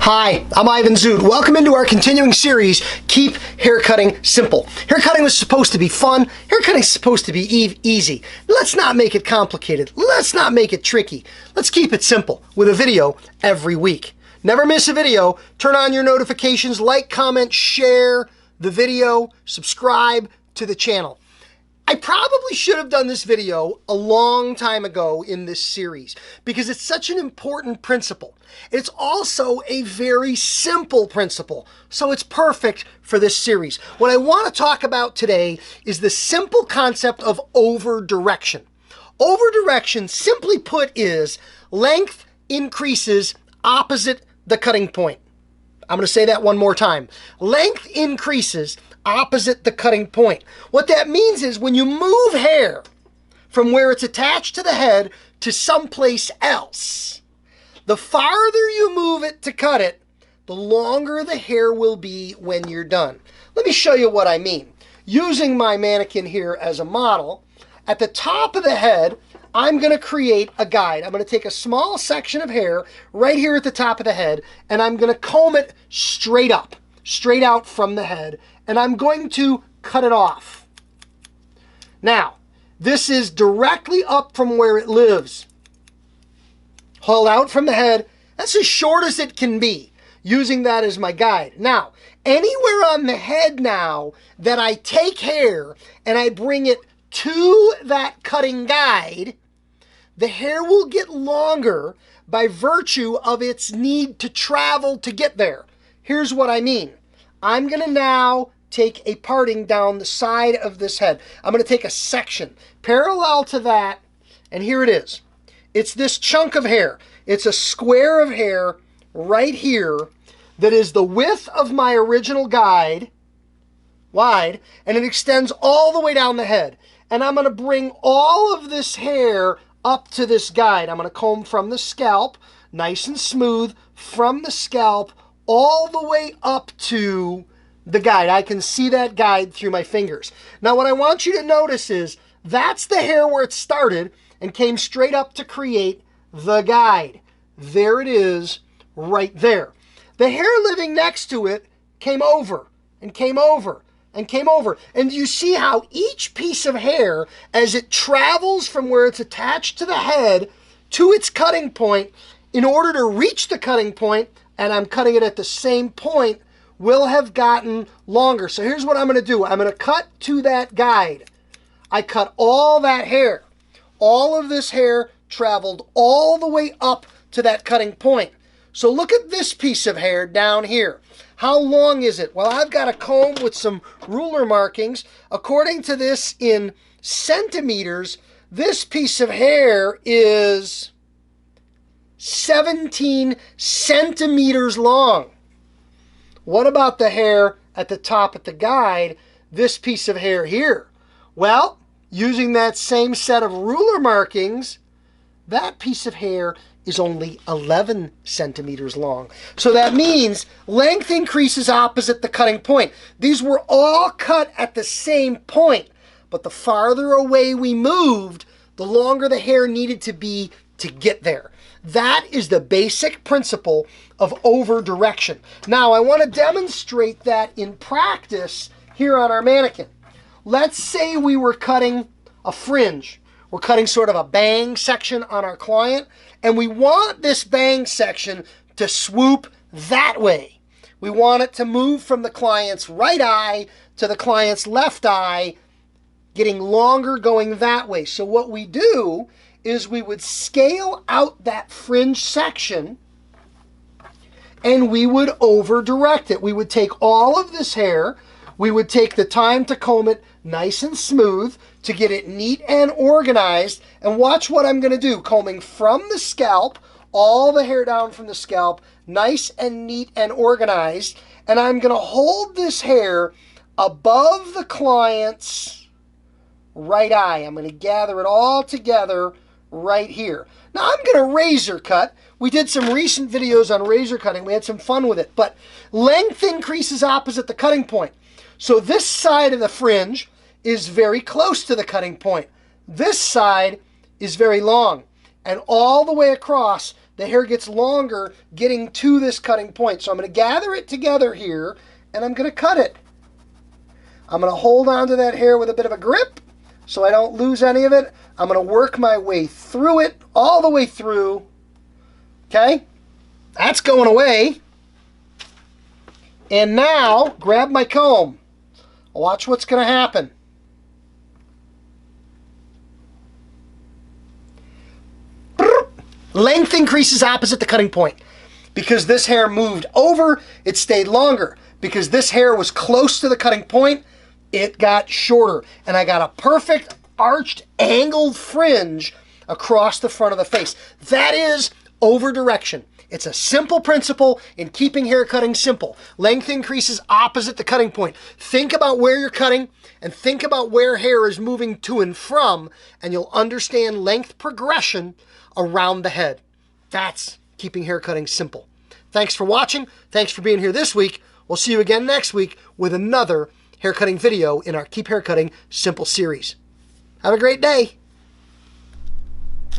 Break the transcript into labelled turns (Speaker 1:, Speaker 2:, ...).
Speaker 1: Hi, I'm Ivan Zoot. Welcome into our continuing series, Keep Haircutting Simple. Haircutting was supposed to be fun. Haircutting is supposed to be easy. Let's not make it complicated. Let's not make it tricky. Let's keep it simple with a video every week. Never miss a video. Turn on your notifications, like, comment, share the video, subscribe to the channel. I probably should have done this video a long time ago in this series because it's such an important principle. It's also a very simple principle, so it's perfect for this series. What I want to talk about today is the simple concept of overdirection. Overdirection, simply put, is length increases opposite the cutting point. I'm going to say that one more time. Length increases opposite the cutting point. What that means is when you move hair from where it's attached to the head to someplace else, the farther you move it to cut it, the longer the hair will be when you're done. Let me show you what I mean. Using my mannequin here as a model, at the top of the head, I'm going to create a guide. I'm going to take a small section of hair right here at the top of the head, and I'm going to comb it straight up, straight out from the head, and I'm going to cut it off. Now, this is directly up from where it lives. Haul out from the head. That's as short as it can be, using that as my guide. Now, anywhere on the head now that I take hair and I bring it to that cutting guide, the hair will get longer by virtue of its need to travel to get there. Here's what I mean. I'm going to now take a parting down the side of this head. I'm going to take a section parallel to that, and here it is. It's this chunk of hair. It's a square of hair right here that is the width of my original guide, wide, and it extends all the way down the head. And I'm going to bring all of this hair up to this guide. I'm going to comb from the scalp, nice and smooth, from the scalp all the way up to the guide. I can see that guide through my fingers. Now what I want you to notice is that's the hair where it started and came straight up to create the guide. There it is right there. The hair living next to it came over and came over and came over. And you see how each piece of hair, as it travels from where it's attached to the head to its cutting point, in order to reach the cutting point, and I'm cutting it at the same point, will have gotten longer. So here's what I'm going to do. I'm going to cut to that guide. I cut all that hair. All of this hair traveled all the way up to that cutting point. So look at this piece of hair down here. How long is it? Well, I've got a comb with some ruler markings. According to this in centimeters, this piece of hair is 17 centimeters long. What about the hair at the top of the guide, this piece of hair here? Well, using that same set of ruler markings, that piece of hair is only 11 centimeters long. So that means length increases opposite the cutting point. These were all cut at the same point, but the farther away we moved, the longer the hair needed to be to get there. That is the basic principle of overdirection. Now, I want to demonstrate that in practice here on our mannequin. Let's say we were cutting a fringe. We're cutting sort of a bang section on our client, and we want this bang section to swoop that way. We want it to move from the client's right eye to the client's left eye, getting longer going that way. So what we do is we would scale out that fringe section and we would overdirect it. We would take all of this hair, we would take the time to comb it nice and smooth to get it neat and organized. And watch what I'm going to do. Combing from the scalp, all the hair down from the scalp, nice and neat and organized. And I'm going to hold this hair above the client's right eye. I'm going to gather it all together right here. Now I'm going to razor cut. We did some recent videos on razor cutting. We had some fun with it. But length increases opposite the cutting point. So this side of the fringe is very close to the cutting point. This side is very long. And all the way across, the hair gets longer getting to this cutting point. So I'm going to gather it together here, and I'm going to cut it. I'm going to hold on to that hair with a bit of a grip so I don't lose any of it. I'm going to work my way through it, all the way through. Okay? That's going away. And now, grab my comb. Watch what's going to happen. Length increases opposite the cutting point. Because this hair moved over, it stayed longer. Because this hair was close to the cutting point, it got shorter. And I got a perfect arched, angled fringe across the front of the face. That is overdirection. It's a simple principle in keeping hair cutting simple. Length increases opposite the cutting point. Think about where you're cutting and think about where hair is moving to and from, and you'll understand length progression around the head. That's keeping hair cutting simple. Thanks for watching. Thanks for being here this week. We'll see you again next week with another haircutting video in our Keep Haircutting Simple series. Have a great day.